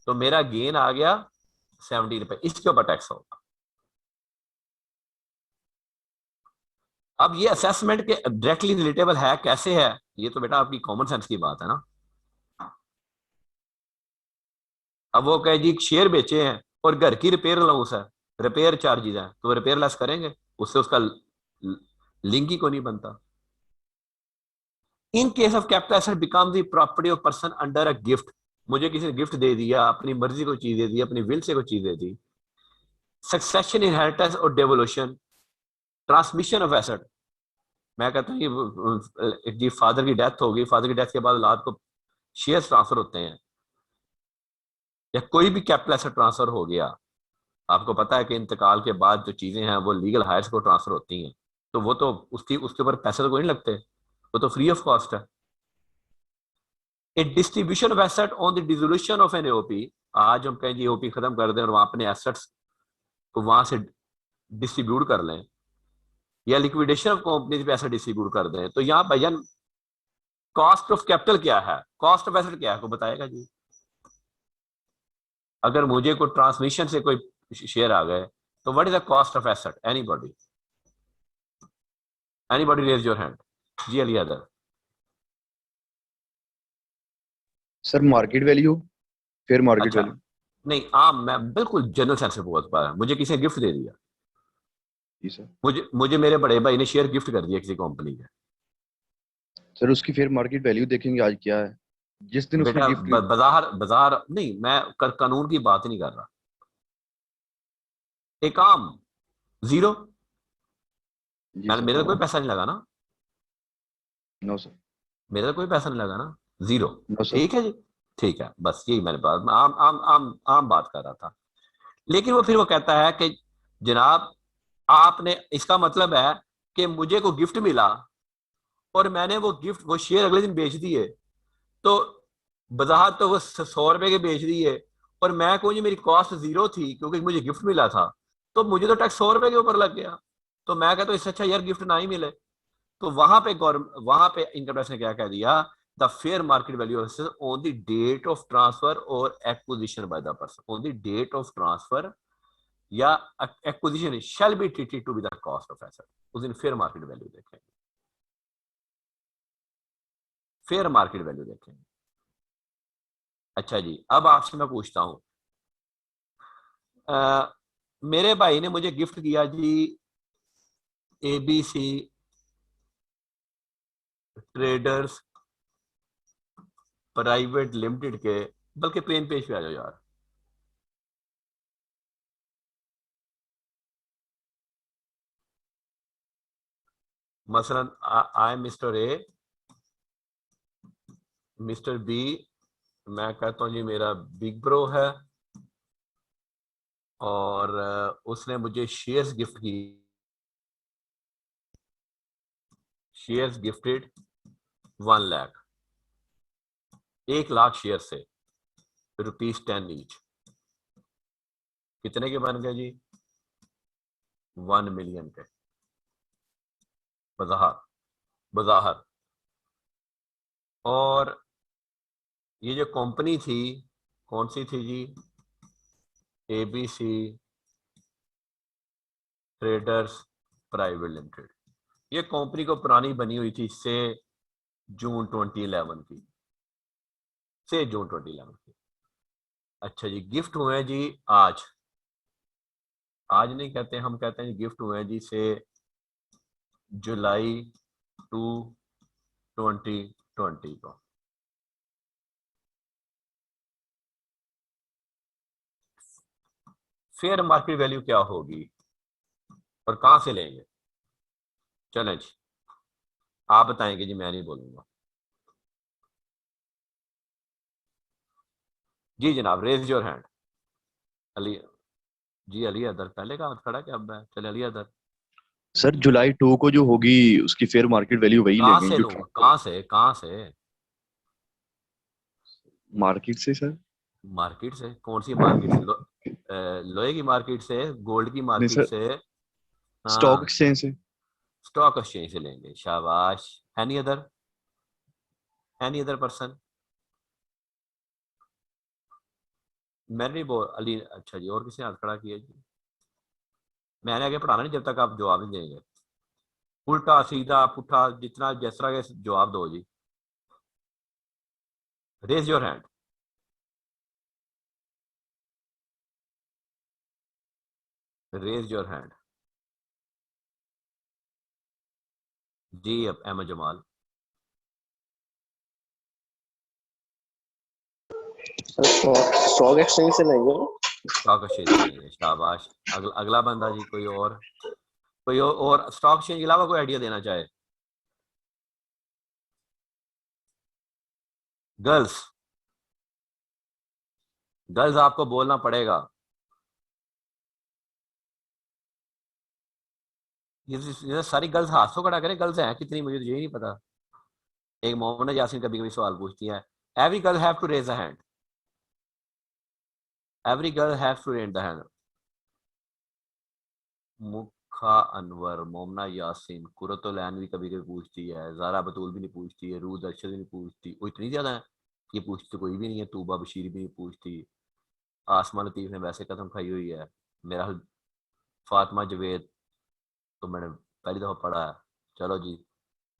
तो मेरा गेन आ गया 70 रुपए, इसके ऊपर टैक्स होगा। अब ये असेसमेंट के डायरेक्टली रिलेटेबल है कैसे है, ये तो बेटा आपकी कॉमन सेंस की बात है ना। अब वो कहे जी शेयर बेचे हैं और घर की रिपेयर अलाउंस है, रिपेयर चार्जेस हैं, तो रिपेयर लेस करेंगे, उससे उसका लिंक ही को नहीं बनता। In case of capital asset become the property of person under a gift, मुझे किसी ने गिफ्ट दे दिया, अपनी मर्जी को चीज दे दी, अपनी विल से कोई चीज दे दी। सक्सेशन, इनहेरिटेंस और डेवोल्यूशन, ट्रांसमिशन ऑफ एसेट, मैं कहता हूँ जी फादर की डेथ होगी, फादर की डेथ के बाद औलाद को शेयर ट्रांसफर होते हैं, या कोई भी कैपिटल एसेट ट्रांसफर हो गया, आपको पता है कि इंतकाल के बाद जो चीजें हैं वो लीगल हायर्स को ट्रांसफर होती हैं, तो वो तो उसकी उसके ऊपर पैसे तो कोई नहीं लगते, वो तो फ्री ऑफ कॉस्ट है। A distribution of asset on the dissolution of an AOP, आज हम कहें जी एओपी खत्म कर दें और वहां अपने एसेट्स को वहां से डिस्ट्रीब्यूट कर लें, या लिक्विडेशन ऑफ कंपनीज पे ऐसे डिस्ट्रीब्यूट कर दें, तो यहाँ भैया कॉस्ट ऑफ कैपिटल क्या है, कॉस्ट ऑफ एसेट क्या है, को बताएगा जी। अगर मुझे कोई ट्रांसमिशन से कोई शेयर आ गए, तो what is the cost of asset, anybody, anybody raise your hand. जी Ali other. Sir market value, fair market अच्छा, वैल्यू। नहीं मैं बिल्कुल जनरल सेंस से बोल पा रहा, मुझे किसी ने गिफ्ट दे दिया, जी सर। मुझे मुझे मेरे बड़े भाई ने शेयर गिफ्ट कर दिया किसी कंपनी के। सर उसकी फेयर मार्केट वैल्यू देखेंगे आज क्या है, जिस दिन उसने बेटा गिफ्ट। बाजार बाजार नहीं, मैं कानून की बात नहीं कर रहा, एक आम जीरो, जी मैं सर। मेरा तो कोई पैसा नहीं लगा ना, नो सर। मेरा तो कोई पैसा नहीं लगा ना, जीरो। No sir. ठीक है जी, ठीक है, बस यही मैंने बात, मैं आम आम आम आम बात कर रहा था। लेकिन वो फिर वो कहता है कि जनाब आपने, इसका मतलब है कि मुझे को गिफ्ट मिला और मैंने वो गिफ्ट वो शेयर अगले दिन बेच दिए, तो बजाहत तो वो 100 रुपए के बेच दिए, और मैं कहूँ जी मेरी कॉस्ट जीरो थी क्योंकि मुझे गिफ्ट मिला था, तो मुझे तो टैक्स 100 रुपए के ऊपर लग गया। तो मैं कहता हूँ इससे अच्छा यार गिफ्ट ना ही मिले। तो वहां पे इनकम टैक्स ने क्या कह दिया, the fair market value on the date of transfer और acquisition by the person, on the date of transfer या acquisition shall be treated to be the cost of asset, उस दिन फेयर मार्केट वैल्यू देखेंगे, fair market value देखेंगे। अच्छा जी, अब आपसे मैं पूछता हूं, मेरे भाई ने मुझे गिफ्ट किया जी एबीसी ट्रेडर्स प्राइवेट लिमिटेड के, बल्कि प्लेन पेज पे आ जाओ यार, मसलन I am mister A, mister B, मैं कहता हूं जी मेरा बिग ब्रो है, और उसने मुझे शेयर्स गिफ्ट की, shares gifted 1 lakh, 1 lakh share से ₹10 ईच, कितने के बन गए जी, 1 मिलियन के, बजाहर बजाहर। और ये जो कंपनी थी कौन सी थी जी, एबीसी ट्रेडर्स प्राइवेट लिमिटेड, ये कंपनी को पुरानी बनी हुई थी से जून 2011 की, से जून 2011 की। अच्छा जी, गिफ्ट हुए हैं जी आज, आज नहीं कहते, हम कहते हैं गिफ्ट हुए हैं जी से जुलाई 2020 को। फेयर मार्केट वैल्यू क्या होगी और कहां से लेंगे, चलें जी, आप बताएंगे जी, मैं नहीं बोलूंगा। जी जनाब, रेज योर हैंड। अली, जी अली अदर पहले का हाथ खड़ा क्या, अब है चले अली अदर। सर जुलाई 2 को जो होगी उसकी फेयर मार्केट वैल्यू वही कहां लेंगे से जो लूंगा, कहां से कहां से, मार्केट से सर। मार्केट से, कौन सी मार्केट से, लोहे की मार्केट से, गोल्ड की नहीं मार्केट सर, से, स्टॉक हाँ एक्सचेंज से। स्टॉक एक्सचेंज से लेंगे, शाबाश। Any other, any other person. मैंने नहीं बोल अली, अच्छा जी, और किसी ने हाथ खड़ा किया जी? मैंने आगे पढ़ाना नहीं जब तक आप जवाब नहीं देंगे। उल्टा सीधा पुठा जितना जिस तरह के जवाब दो जी। Raise your hand. Raise your hand. जी अब अहमद जमाल। स्टॉक एक्सचेंज से लेंगे। स्टॉक एक्सचेंज से लेंगे, शाबाश। अगला बंदा जी, कोई और, कोई और स्टॉक एक्सचेंज के अलावा कोई आइडिया देना चाहे? गर्ल्स, गर्ल्स आपको बोलना पड़ेगा। ये सारी गर्ल्स हाथ तो खड़ा करें, गर्ल्स हैं कितनी मुझे तो यही नहीं पता। एक मोहम्मद यासीन कभी कभी सवाल पूछती है। Every girl have to raise a hand. Every girl have to raise the hand. मुखा अनवर, मोमना यासीन, कुरतुलैन भी कभी कभी पूछती है, जारा बतूल भी नहीं पूछती है, रूज अरशद भी नहीं पूछती, वो इतनी ज्यादा है, ये पूछती तो कोई भी नहीं है, तूबा बशीर भी नहीं पूछती, आसमा लतीफ ने वैसे कदम खाई हुई है, मेरा फातिमा जवेद तो मैंने पहली दफा पढ़ा है। चलो जी,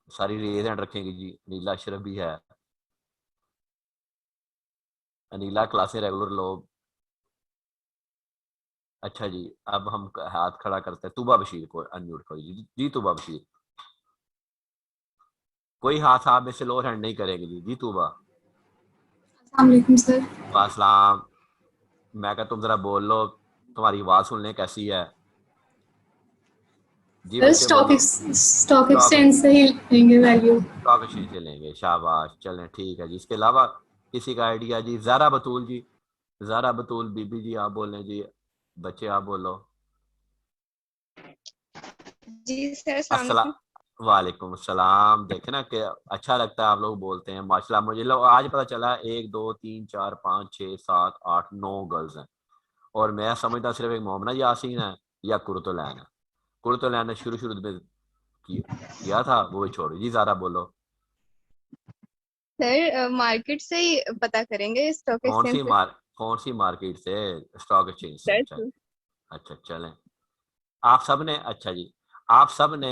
सारी रेज हैंड रखेंगे जी। नीला अशरफ भी है, अनीला क्लासे रेगुलर लोग। अच्छा जी, अब हम हाथ खड़ा करते हैं, तूबा बशीर को अनम्यूट करो जी। जी तूबा बशीर, कोई हाथ आप में से लोअर हैंड नहीं करेंगे जी। जी तूबा। अस्सलाम सर। वासलाम। मैं कहा तुम जरा बोल लो, तुम्हारी आवाज सुन लें कैसी है। जी सर बच्चे बोलो। स्टॉक स्टॉक एक्सचेंज से ही लेंगे वैल्यू। स्टॉक एक्सचेंज से लेंगे, शाबाश, चलें ठीक है जी। इसके अलावा किसी का आइडिया जी? ज़ारा बतूल जी, ज़ारा बतूल बीबी जी आप बोल लें जी, बच्चे आप बोलो। जी सर, अस्सलाम अस्सलाम वालेकुम। वालेकुम अस्सलाम। देखे ना कि अच्छा लगता है आप लोग बोलते हैं, माशाल्लाह। मुझे लोग आज पता चला 1 2 3 4 5 6 7 8 9 गर्ल्स हैं, और मैं समझता सिर्फ एक मोहम्मद यासीन है या कुर्तुलैन है। कुर्तुलैन ने शुरू शुरू में किया था, वो भी छोड़। जी ज़ारा बोलो। सर मार्केट से ही पता करेंगे, स्टॉक कौन एक्सचेंज सी से। कौन सी मार्केट से? स्टॉक एक्सचेंज से, सर अच्छा। अच्छा चलें। आप सब ने, अच्छा जी, आप सब ने,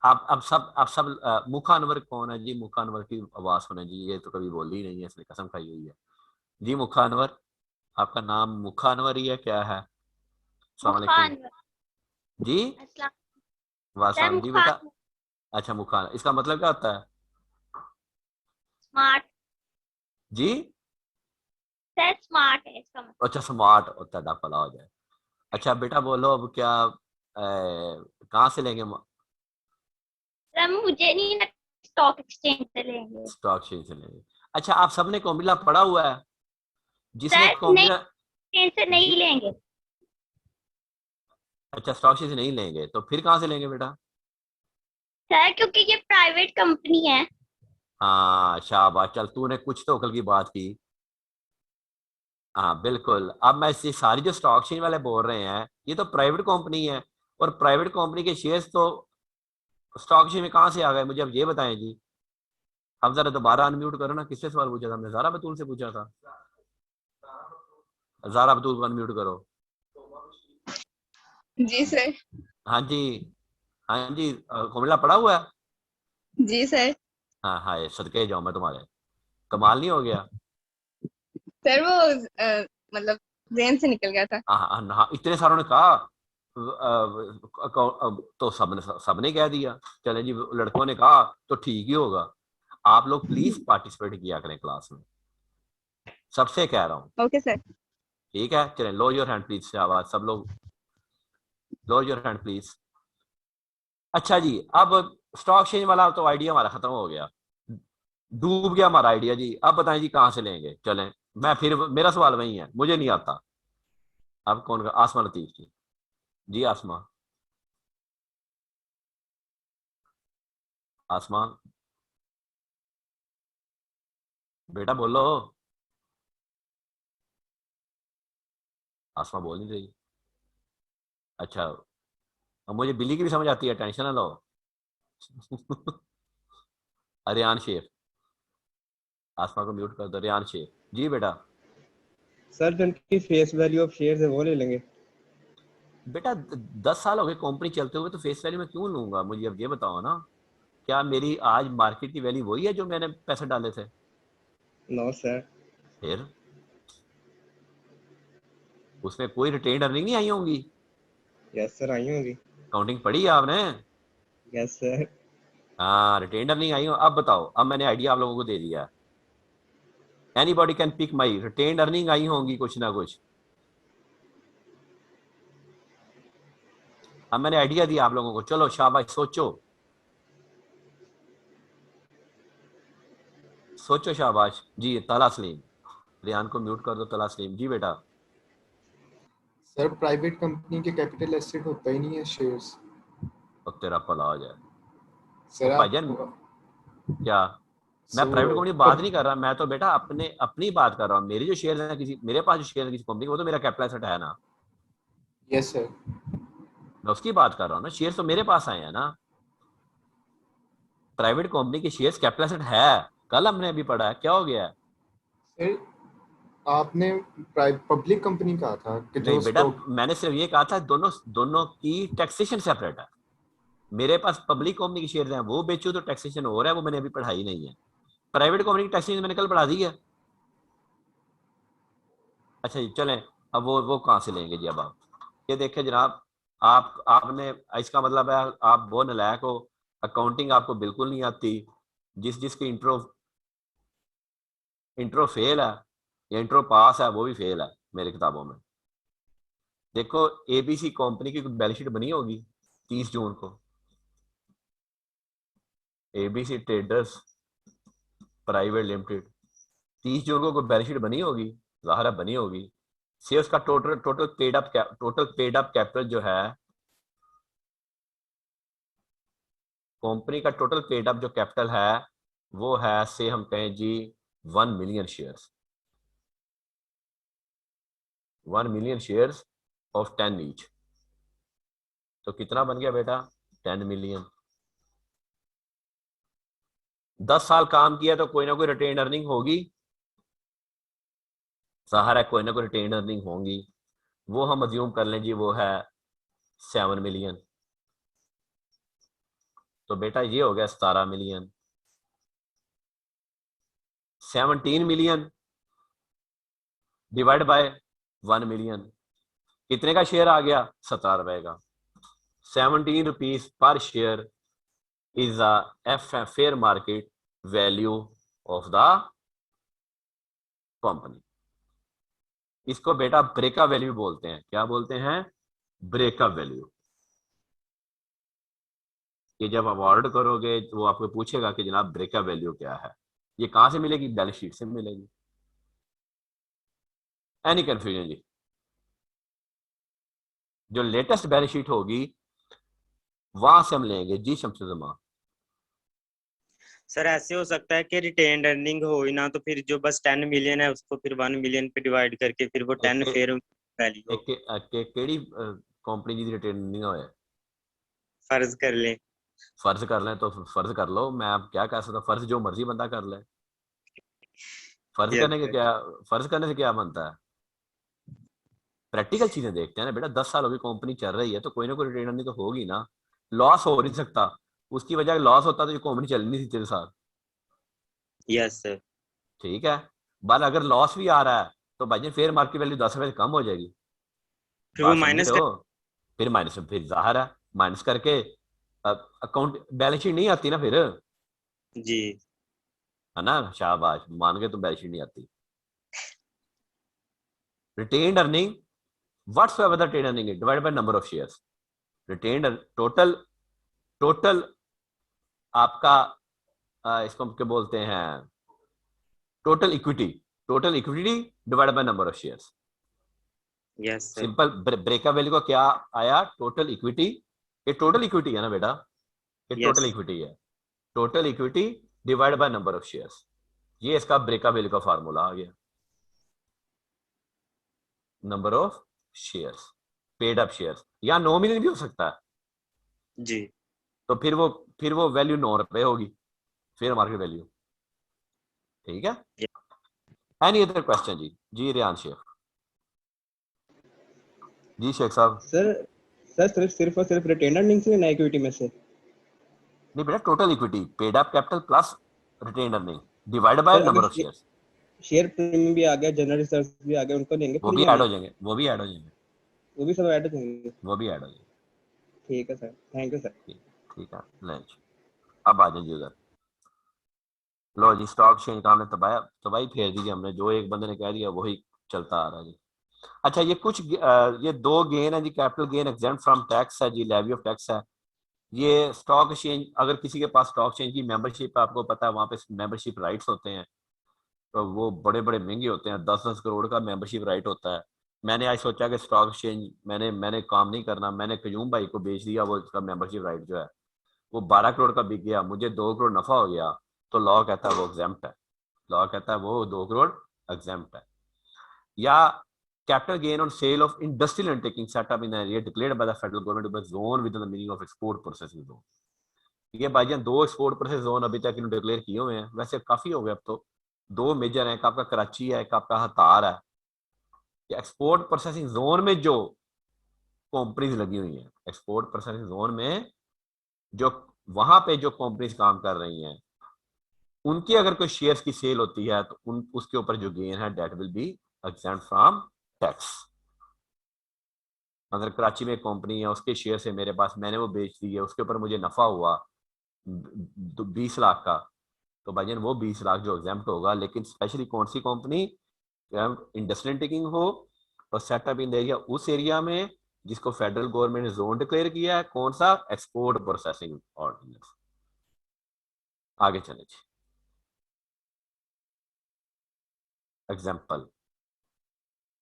आप सब मुखा अनवर कौन है जी? मुखा अनवर की आवाज सुने जी, ये तो कभी बोली ही नहीं है, इसने कसम खाई हुई है। जी मुखा अनवर, आपका नाम मुखा अनवर ही है क्या है? अस्सलाम वालेकुम मुखान। जी। अस्सलाम। सर वासलाम जी बेटा। मुखान। अच्छा मुखा, इसका मतलब क्या होता है स्मार्ट। जी? सर स्मार्ट है इसका मतलब। अच्छा स्मार्ट होता है, भला हो जाए। अच्छा बेटा बोलो, अब क्या कहाँ से लेंगे? सर मुझे नहीं लगता स्टॉक एक्सचेंज से लेंगे। स्टॉक एक्सचेंज से लेंगे। अच्छा आप सबने कॉमिला पढ़ा हुआ है? जिसने सर नहीं, कॉमिला, एक्सचेंज से नहीं जी, लेंगे। अच्छा स्टॉक एक्सचेंज से नहीं लेंगे तो फिर कहाँ से लेंगे बेटा? सर क्योंकि ये प्राइवेट कंपनी है। हाँ शाबाश, चल तूने कुछ तो अकल की बात की। हाँ बिल्कुल। अब मैं इस सारी जो स्टॉक एक्सचेंज वाले बोल रहे हैं, ये तो प्राइवेट कंपनी है, और प्राइवेट कंपनी के शेयर्स तो स्टॉक एक्सचेंज में कहाँ से आ गए? मुझे अब ये बताएं जी। अब जरा दोबारा अनम्यूट करो ना, किससे सवाल पूछा था हमने? जारा बतूल से पूछा था। जारा बतूल को अनम्यूट करो। जी सर। हाँ जी, हाँ जी, कॉमिला पढ़ा हुआ है? जी सर। हाँ हाँ, सदके जाऊं मैं तुम्हारे, कमाल नहीं हो गया? सर वो मतलब जेन से निकल गया था। हाँ हाँ हाँ, इतने सारों ने कहा, तो सबने कह दिया। चले जी, लड़कों ने कहा तो ठीक ही होगा। आप लोग प्लीज पार्टिसिपेट किया करें क्लास में, सबसे कह रहा हूँ। Okay sir. ठीक है, चलें, लो योर हैंड प्लीज, आवाज सब लोग, लो योर हैंड प्लीज। अच्छा जी, अब स्टॉक एक्सचेंज वाला तो आइडिया हमारा खत्म हो गया, डूब गया हमारा आइडिया जी। अब बताएं जी कहाँ से लेंगे? चलें, मैं फिर मेरा सवाल वही है, मुझे नहीं आता। अब कौन का? आसमा लतीफ जी। जी आसमा, आसमा बेटा बोलो। आसमा बोल नहीं रही। अच्छा, अब मुझे बिल्ली की भी समझ आती है, टेंशन ना लो। अरियान शेख, आसमा को म्यूट कर दो। रियान शेख जी बेटा। सर जिनकी फेस वैल्यू ऑफ शेयर्स है वो ले लेंगे। बेटा 10 साल हो गए कंपनी चलते हुए, तो फेस वैल्यू में क्यों लूंगा? मुझे अब ये बताओ ना, क्या मेरी आज मार्केट की वैल्यू वही है जो मैंने पैसे डाले थे? No sir. फिर उसमें कोई रिटेन अर्निंग नहीं आई होंगी? यस सर, आई होंगी। काउंटिंग पढ़ी है आपने? Yes sir. हाँ, रिटेन अर्निंग आई हो। अब बताओ, अब मैंने आइडिया आप लोगों को दे दिया। Anybody can pick my, retained earning आई होंगी कुछ ना कुछ। अब मैंने आइडिया दिया आप लोगों को, चलो शाबाश, सोचो सोचो, शाबाश जी। तलास्लीम, रियान को म्यूट कर दो। तलास्लीम जी बेटा। सर प्राइवेट कंपनी के कैपिटल एसेट होता ही नहीं है शेयर्स। अब तेरा भला हो जाए। सर भाईजान क्या, मैं प्राइवेट कंपनी बात नहीं कर रहा, मैं तो बेटा अपनी बात कर रहा हूँ। मेरी जो शेयर है किसी, मेरे पास जो शेयर है किसी कंपनी के, वो तो मेरा कैपिटल एसेट है ना। Yes sir. मैं उसकी बात कर रहा हूँ ना, शेयर तो मेरे पास आए हैं ना। प्राइवेट कंपनी के शेयर्स कैपिटल एसेट है, कल हमने अभी पढ़ा है। क्या हो गया है? सर आपने पब्लिक कंपनी कहा था कि जो नहीं बेटा, स्टॉक। मैंने सिर्फ ये कहा था दोनों की टैक्सेशन सेपरेट है। मेरे पास पब्लिक कंपनी के शेयर हैं, वो बेचो तो टैक्सेशन हो रहा है, वो मैंने अभी पढ़ाई नहीं है। प्राइवेट कंपनी की टैक्सेशन मैंने कल पढ़ा दी है। अच्छा जी, चलें। अब वो कहाँ से लेंगे जी? अब आप ये देखें जनाब, आपने, इसका मतलब है आप वो नालायक हो, अकाउंटिंग आपको बिल्कुल नहीं आती। जिसकी इंट्रो फेल है या इंट्रो पास है, वो भी फेल है मेरी किताबों में। देखो, एबीसी कंपनी की बैलेंस शीट बनी होगी 30 जून को। एबीसी ट्रेडर्स प्राइवेट लिमिटेड, 30 जून को कोई बैलेंस शीट बनी होगी? जाहिर है बनी होगी। से उसका टोटल पेड अप कैपिटल जो है, कंपनी का टोटल पेड अप जो कैपिटल है, वो है, से हम कहें जी 1 million shares. 1 million shares of 10 each. तो कितना बन गया बेटा? 10 मिलियन। 10 साल काम किया तो कोई ना कोई रिटेन अर्निंग होगी, सहारा कोई ना कोई रिटेन अर्निंग होंगी। वो हम अज्यूम कर लें जी, वो है 7 मिलियन। तो बेटा ये हो गया 17 million. 17 million divide by 1 million, कितने का शेयर आ गया? 17 रुपए का। 17 rupees per share is a fair market value of the company. इसको बेटा ब्रेकअप वैल्यू बोलते हैं। क्या बोलते हैं? Breakup value. ये जब अवार्ड करोगे तो वो आपको पूछेगा कि जनाब ब्रेकअप वैल्यू क्या है। ये कहां से मिलेगी? बैलेंस शीट से मिलेगी। एनी कंफ्यूजन जी? जो लेटेस्ट बैलेंस शीट होगी वहां से हम लेंगे जी। शमसुज़्ज़मा, सर ऐसे हो सकता है कि रिटेन अर्निंग हो ही ना, तो फिर जो बस 10 मिलियन है उसको फिर 1 मिलियन पे डिवाइड करके फिर वो 10 फेयर वैल्यू हो। केड़ी कंपनी जी रिटेन नहीं होया? फर्ज कर लें। फर्ज कर लें तो फर्ज कर लो। मैं अब क्या कह सकता? फर्ज जो मर्जी बंदा कर ले। फर्ज यस करने के सर। क्या, फर्ज करने से क्या बनता है? प्रैक्टिकल चीजें देखते हैं ना बेटा। 10 साल होगी कंपनी चल रही है, तो कोई ना कोई रिटेन अर्निंग तो होगी ना। लॉस हो नहीं सकता, उसकी वजह लॉस होता तो ये कंपनी चल नहीं थी 3 साल। Yes sir. ठीक है, बट अगर लॉस भी आ रहा है तो भाई फेयर मार्केट वैल्यू 10 रुपए से कम हो जाएगी। फिर वो बात समझ माइनस रहे कर। हो? फिर माइनस, फिर जाहिर है माइनस करके अकाउंट बैलेंस शीट नहीं आती ना फिर, जी। है ना। शाबाश, मान के तो बैलेंस शीट नहीं आती। Retained earning, whatsoever the retained earning is divided by number of shares. retained total आपका इसको हम क्या बोलते हैं? Total equity divided by number of shares. Yes sir. Simple breakup value का क्या आया? Total equity. ये टोटल इक्विटी है ना बेटा, ये टोटल यस। इक्विटी है। Total equity divide by number of shares, ये इसका ब्रेकअप वैल्यू का फार्मूला आ गया। Number of shares, paid up shares, या 9 मिलियन भी हो सकता है। जी। तो फिर वो वैल्यू 9 रुपए होगी, फेयर मार्केट वैल्यू। ठीक है। एनी अदर क्वेश्चन जी? जी रियान शेख। जी शेख साहब। सर सिर्फ और सिर्फ रिटेन अर्निंग से ना इक्विटी में से? नहीं बेटा, total equity, paid up capital plus retained earning divide by sir number अगर ऑफ शेयर्स। शेयर प्रीमियम भी आ गया, जनरल रिजर्व भी आ गया, उनको देंगे वो फिर भी या ऐड हो नहीं? जाएंगे, वो भी ऐड हो जाएंगे, वो भी सब ऐड हो जाएंगे? वो भी ऐड हो जाएंगे। ठीक है सर, थैंक यू सर। ठीक, ठीक है लंच। अब आ जाइए उधर। लो जी, स्टॉक एक्सचेंज का हमने तबाही फेर दी हमने, जो एक बंदे ने कह दिया वही चलता आ रहा है जी। अच्छा, ये कुछ ये दो गेन है जी, capital gain exempt from tax है जी, लेवी ऑफ टैक्स है। ये स्टॉक एक्सचेंज, अगर किसी के पास स्टॉक एक्सचेंज की मेंबरशिप है, आपको पता है वहाँ पे मेंबरशिप राइट्स होते हैं, तो वो बड़े बड़े महंगे होते हैं, 10-10 करोड़ का मेंबरशिप राइट होता है। मैंने आज सोचा कि स्टॉक एक्सचेंज मैंने मैंने काम नहीं करना, मैंने कयूम भाई को बेच दिया वो इसका मेंबरशिप राइट जो है, वो 12 करोड़ का बिक गया, मुझे 2 करोड़ नफा हो गया, तो लॉ कहता है वो एग्जेम्प्ट है, लॉ कहता है वो 2 करोड़ एग्जेम्प्ट है। या capital gain on sale of industrial undertaking set up in an area declared by the federal government to be zone within the meaning of export processing zone। ये भाईजान 2 एक्सपोर्ट प्रोसेस जोन अभी तक इन्होंने declare किए हुए हैं, वैसे काफी हो गए अब तो। 2 मेजर हैं, एक आपका कराची है, एक आपका हतार है। एक्सपोर्ट प्रोसेसिंग जोन में जो कंपनीज लगी हुई हैं, एक्सपोर्ट प्रोसेसिंग जोन में जो वहां पे जो कंपनीज काम कर रही हैं, उनकी अगर कोई शेयर्स की सेल होती है तो उन उसके ऊपर जो गेन है that will be exempt from tax. अगर कराची में एक कंपनी है, उसके शेयर से मेरे पास, मैंने वो बेच दी है, उसके ऊपर मुझे नफा हुआ 20 लाख का, तो भाईजान वो 20 लाख जो एग्जाम्प्ट होगा। लेकिन स्पेशली कौन सी कंपनी, इंडस्ट्रियल टेकिंग हो और सेटअप इन एरिया, उस एरिया में जिसको फेडरल गवर्नमेंट ने जोन डिक्लेयर किया है, कौन सा, एक्सपोर्ट प्रोसेसिंग ऑर्डिनेंस। आगे चले जी। एग्जाम्पल,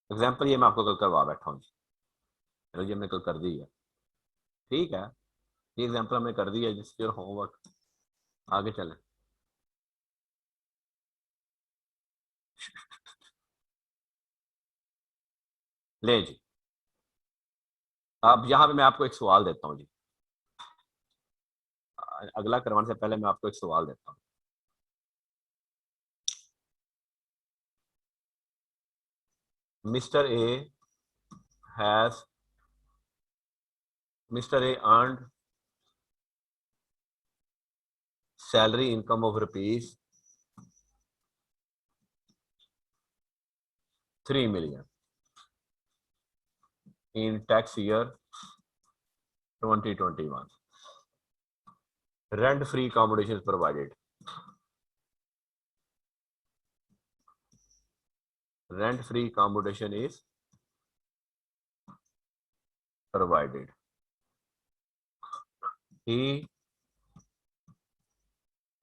एग्जाम्पल ये मैं आपको कल करवा बैठा हूँ जी, ये हमने कल कर दी है, ठीक है, ये एग्जाम्पल हमने कर दी है जिसके होमवर्क। आगे चले। ले जी, अब यहाँ पे मैं आपको एक सवाल देता हूँ जी, अगला करवाने से पहले मैं आपको एक सवाल देता हूँ। Mister A has Mr. A earned salary income of rupees 3 million in tax year 2021. Rent free accommodation is provided. Rent free accommodation is provided. He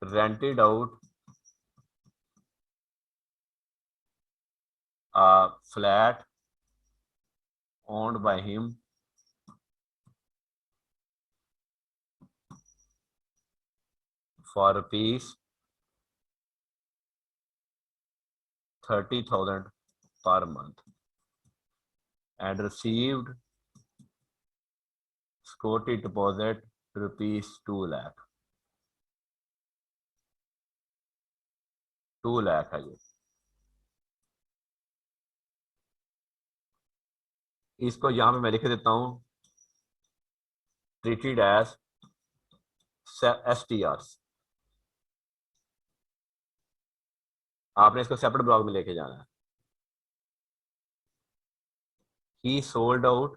rented out a flat owned by him for rupees 30,000 per month and received security deposit rupees 2 lakh। 2 lakh है ये। इसको यहां पे मैं लिख देता हूं, treated as STRs। आपने इसको सेपरेट ब्लॉक में लेके जाना है। He sold out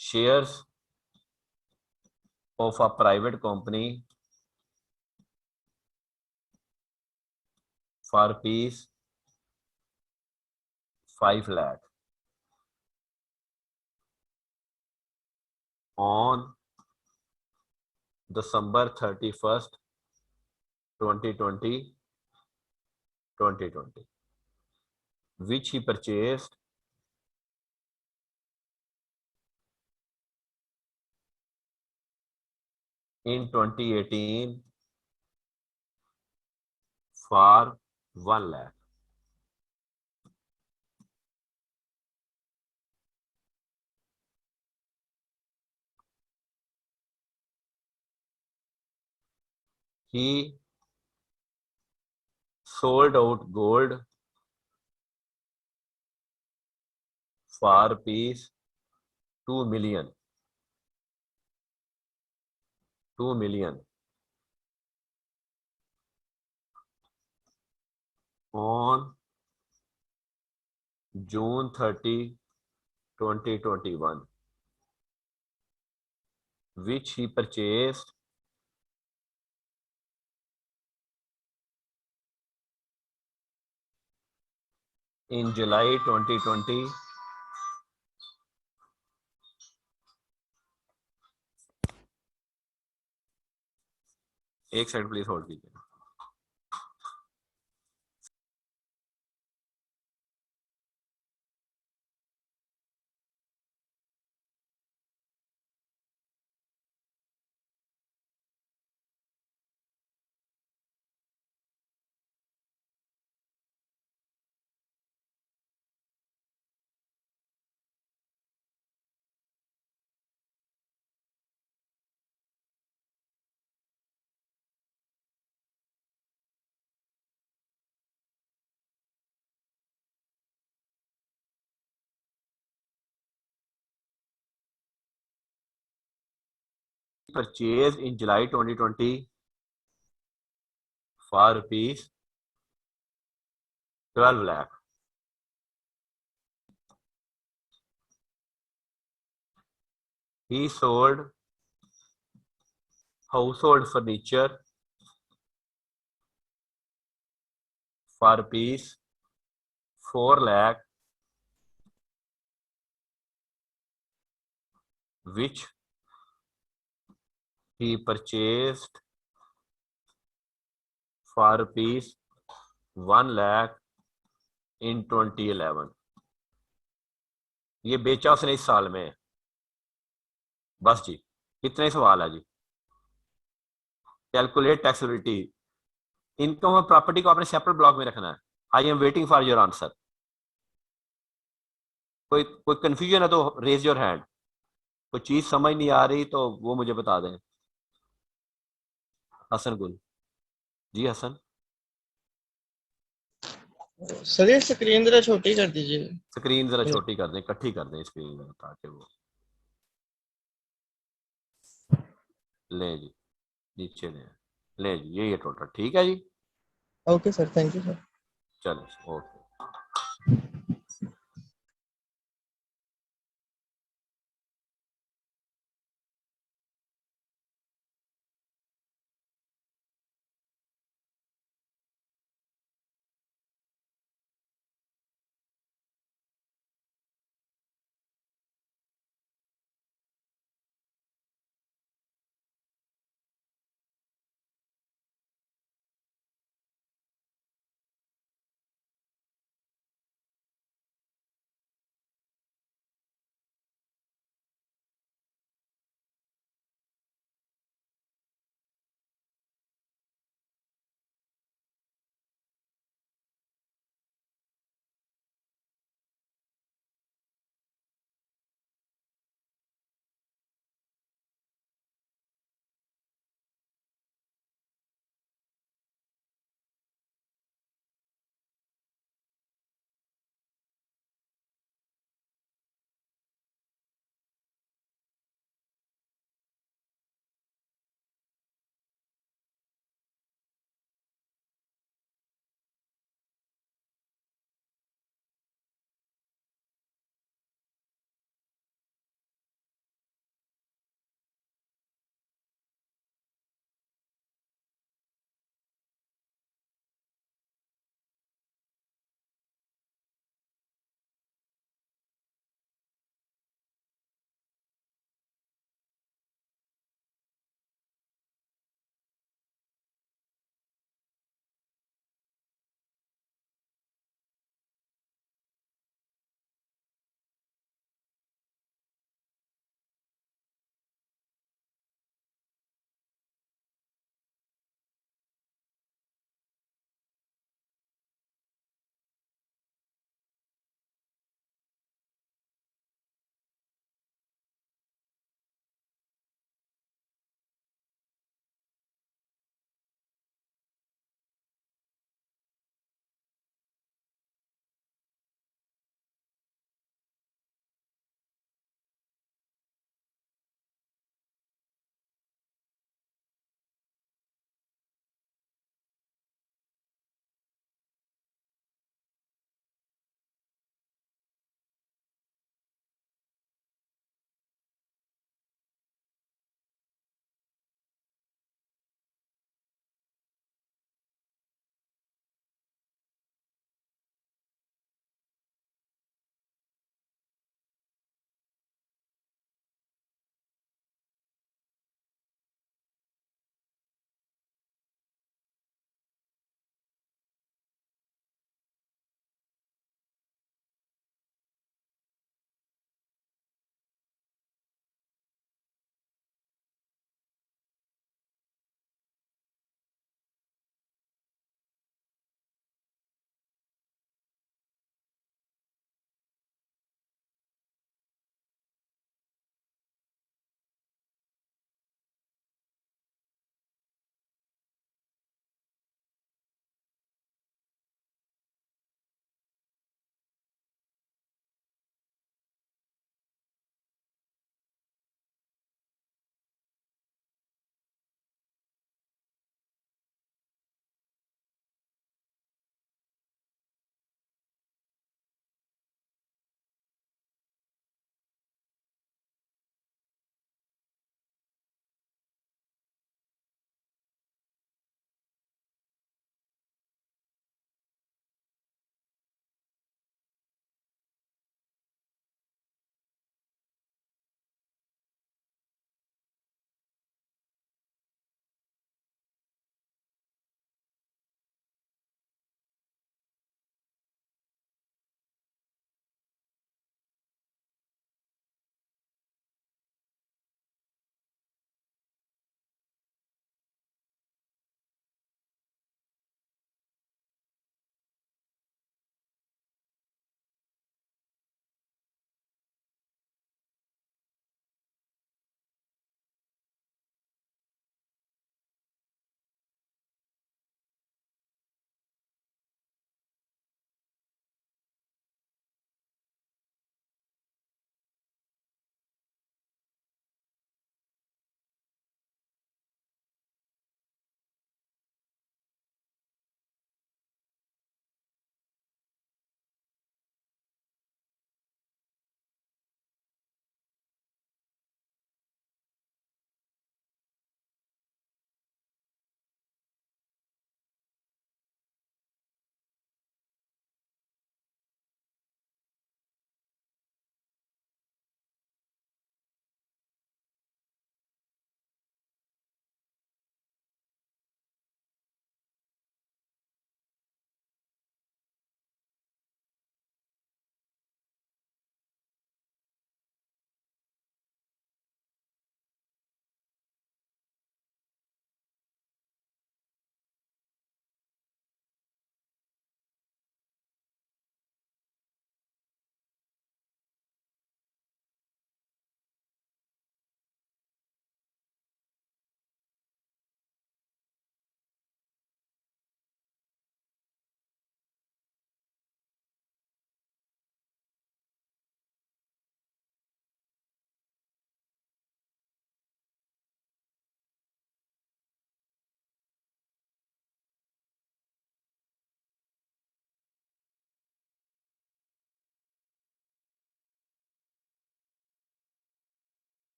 shares of a private company for rupees 5 lakh on December 31st, 2020, which he purchased in 2018 for 1 lakh। He sold out gold for rupees 2 million. 2 million on June 30, 2021, which he purchased in July 2020 एक second please hold कीजिए. Purchased in July 2020 for rupees 12 lakh. He sold household furniture for rupees 4 lakh, which he purchased for rupees 1 lakh in 2011. ये बेचा उसने इस साल में. बस जी, कितने ही सवाल है जी. Calculate taxability. इनकम और प्रॉपर्टी को आपने सेपरेट ब्लॉक में रखना है. I am waiting for your answer. कोई कंफ्यूजन है तो रेज योर हैंड. कोई चीज समझ नहीं आ रही तो वो मुझे बता दें. हसन गुल जी. हसन सर ये स्क्रीन जरा छोटी कर दीजिए. स्क्रीन जरा छोटी कर दें, इकट्ठी कर दें स्क्रीन ताकि वो ले जी. नीचे ले जी. यही है टोटल. ठीक है जी. Okay sir, thank you sir. चलो ओके.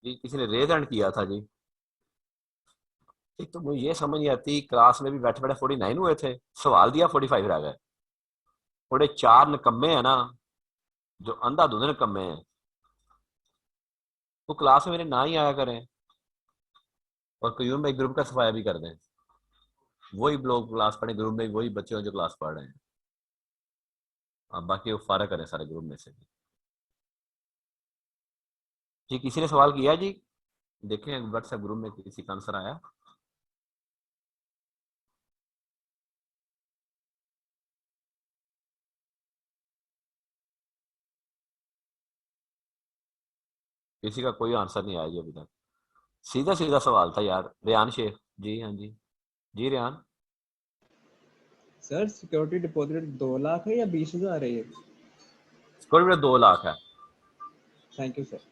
जी किसी ने रेज हैंड किया था जी। एक तो मुझे ये समझ नहीं आती, क्लास में भी बैठे बैठे 49 हुए थे, सवाल दिया 45 रह गए। थोड़े 4 निकम्मे है ना, जो अंधाधुंध निकम्मे हैं, वो क्लास में मेरे ना ही आया करें और क्यूम में ग्रुप का सफाया भी कर दें। वही लोग क्लास पढ़े ग्रुप में, वही बच्चे हैं जो क्लास पढ़ रहे हैं। अब बाकी वो फारा करें सारे ग्रुप में से भी। जी किसी ने सवाल किया जी? देखें व्हाट्सएप ग्रुप में किसी का आंसर आया? किसी का कोई आंसर नहीं आया जी अभी तक। सीधा सीधा सवाल था यार। रेहान शेख जी, हाँ ji ji Rehan. Sir security deposit 2 lakh है या 20,000 है ये? स्कूल में 2 लाख है। Thank you sir.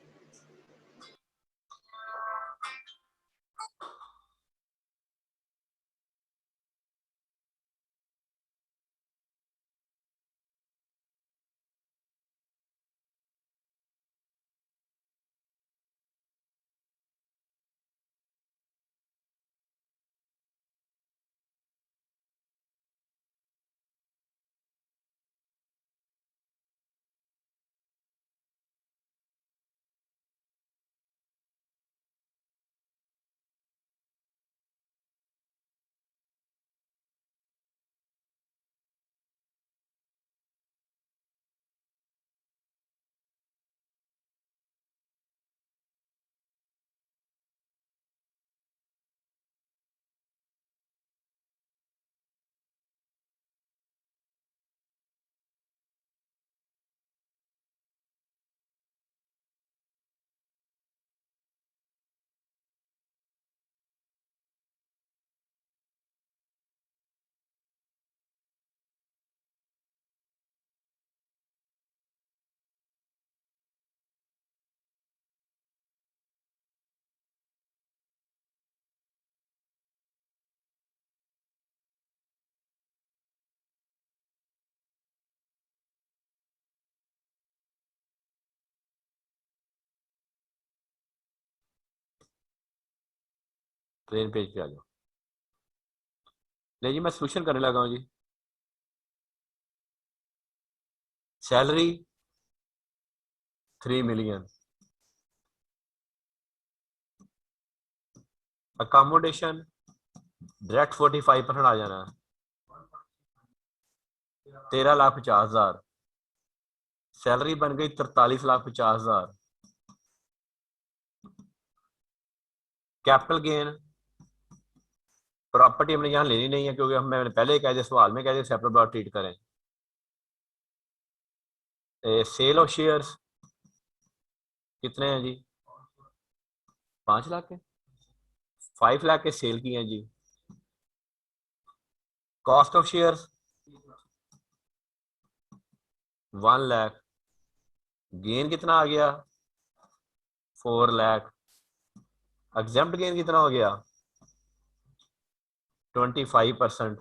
Train page पे आ जाओ। नहीं जी मैं सोल्यूशन करने लगा हूँ जी। सैलरी 3 मिलियन, अकोमोडेशन डायरेक्ट 45% आ जाना है, 13,50,000। सैलरी बन गई 43,50,000। कैपिटल गेन प्रॉपर्टी हमने यहाँ लेनी नहीं है क्योंकि हम, मैंने पहले ही कह दिया, सवाल में कह दिया सेपरेट ब्लॉक ट्रीट करें। सेल ऑफ शेयर्स कितने हैं जी? 5 लाख के, 5 लाख के सेल की हैं जी। Cost of shares 1 lakh. Gain कितना आ गया? 4 लाख। एग्जेम्प्ट गेन कितना हो गया? 25%,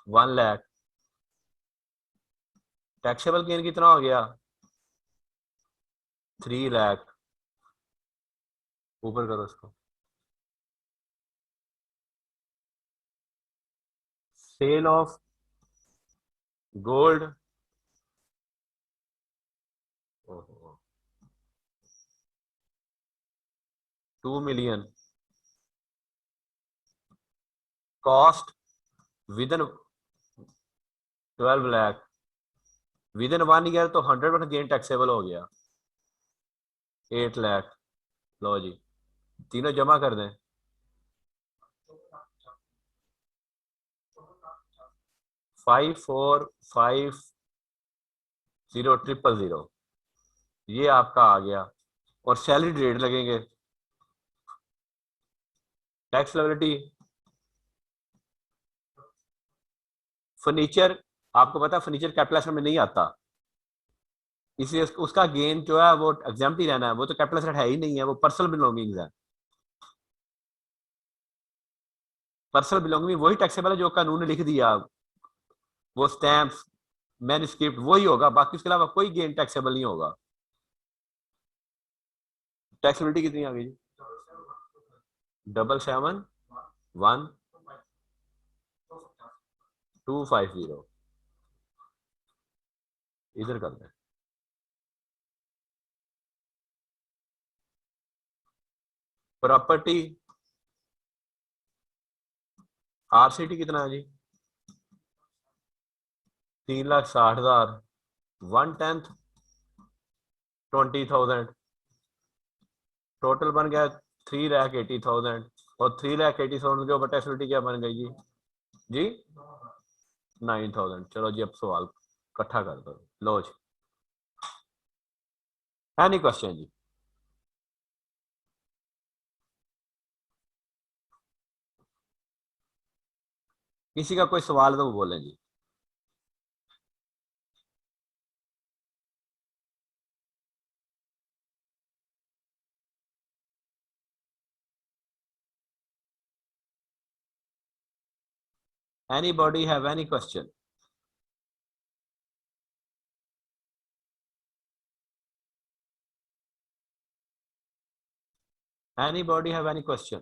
1 लाख। टैक्सेबल गेन कितना हो गया? 3 लाख। ऊपर करो इसको। Sale of gold 2 million. Cost within 12 lakh. Within 1 year तो 100% गेन टैक्सेबल हो गया, 8 लाख। लो जी तीनों जमा कर दें। 5450,000 ये आपका आ गया। और सैलरी रेट लगेंगे। टैक्स लायबिलिटी फर्नीचर, आपको पता है फर्नीचर कैपिटल एसेट में नहीं आता, इसलिए उसका गेन जो है वो एग्जाम्प्ट ही रहना है। वो तो कैपिटल एसेट है ही नहीं है, वो पर्सनल बिलोंगिंग्स है। पर्सनल बिलोंगिंग वही टैक्सेबल है जो कानून ने लिख दिया। वो स्टैम्प्स मैन्युस्क्रिप्ट वही होगा, बाकी उसके अलावा कोई गेन टैक्सेबल नहीं होगा। टैक्सेबिलिटी कितनी आ गई जी? 771,250 इधर कर दें। प्रॉपर्टी आरसीटी कितना है जी? 3,60,000, 1/10 20,000, टोटल बन गया 3,80,000 और 3,80,000 के ऊपर टैक्सेबिलिटी क्या बन गई जी? जी 9,000। चलो जी अब सवाल इकट्ठा कर दो। लो जी, एनी क्वेश्चन जी? किसी का कोई सवाल तो वो बोलें जी। Anybody have any question? Anybody have any question?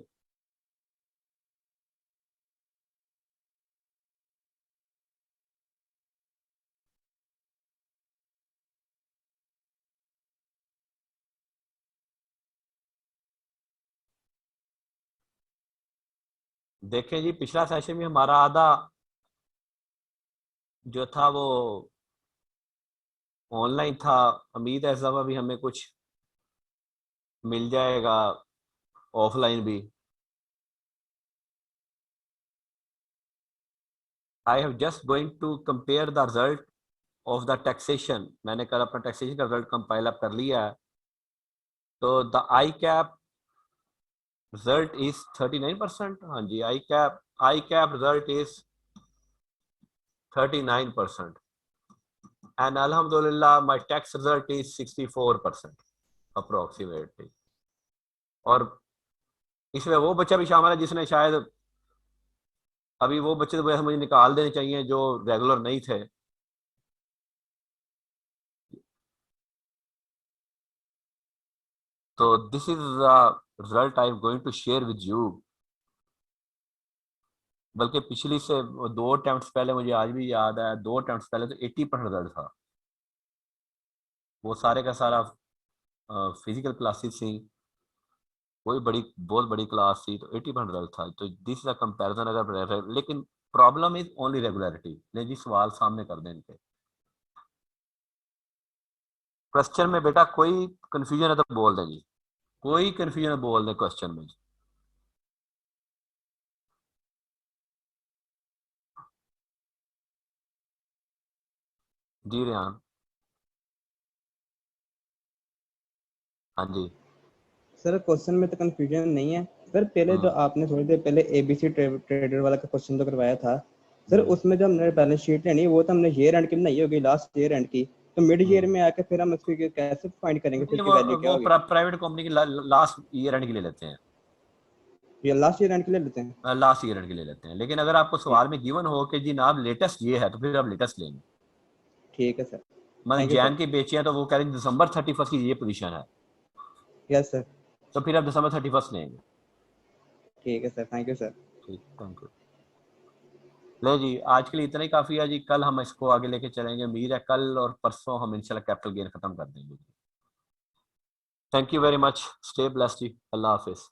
देखें जी, पिछला सेशन में हमारा आधा जो था वो ऑनलाइन था। उम्मीद है इस दफा भी हमें कुछ मिल जाएगा ऑफलाइन भी। I have just going to compare the result of the taxation. मैंने कल अपना टैक्सेशन का रिजल्ट कंपाइल अप कर लिया है। तो the I cap result is 39%। हाँ जी, I cap result is 39%। and alhamdulillah my tax result is 64% approximately। और इसमें वो बच्चा भी शामिल है जिसने शायद अभी, वो बच्चे तो वैसे मुझे निकाल देने चाहिए जो रेगुलर नहीं थे। तो this is the result I am going to share with you. बल्कि पिछली से 2 अटेम्प्ट्स पहले, मुझे आज भी याद है, 2 अटेम्प्ट्स पहले तो 80% रिजल्ट था। वो सारे का सारा फिजिकल क्लासेस थी, कोई बहुत बड़ी क्लास थी, तो 80% रिजल्ट था। तो दिस इज अ कंपैरिजन। अगर लेकिन प्रॉब्लम इज ओनली रेगुलरिटी। ले जी सवाल सामने कर दें इनके। क्वेश्चन में बेटा कोई कंफ्यूजन है तो बोल दें जी, कोई कंफ्यूजन है बोल दें क्वेश्चन में जी। रेहान? हाँ जी। सर क्वेश्चन में तो कंफ्यूजन नहीं है सर। पहले जो आपने थोड़ी देर पहले एबीसी ट्रेडर वाला का क्वेश्चन तो करवाया था सर, उसमें जो हमने बैलेंस शीट लेनी वो तो हमने ईयर एंड की बनाई होगी, लास्ट ईयर एंड की। तो मिड ईयर में आके फिर हम इसकी कैसे फाइंड करेंगे, फिर इसकी वैल्यू क्या वो होगी? प्राइवेट कंपनी की लास्ट ईयर एंड के लिए लेते हैं। ये लास्ट ईयर एंड के लिए लेते हैं? लास्ट ईयर एंड के लिए लेते हैं। लेकिन अगर आपको सवाल में गिवन हो कि जी नाम लेटेस्ट ये है, तो फिर आप लेटेस्ट लेंगे। ठीक है सर। मैंने Thank you, जैन sir. की बेची है तो वो कह रहे हैं दिसंबर 31 की ये पोजीशन है, यस सर। तो फिर आप दिसंबर 31 लेंगे। ठीक है सर, थैंक यू सर। ठीक, थैंक यू। ले जी, आज के लिए इतना ही काफी है जी। कल हम इसको आगे लेके चलेंगे। उम्मीद है कल और परसों हम इंशाल्लाह कैपिटल गेन खत्म कर देंगे। Thank you very much. Stay blessed जी। अल्लाह हाफिज।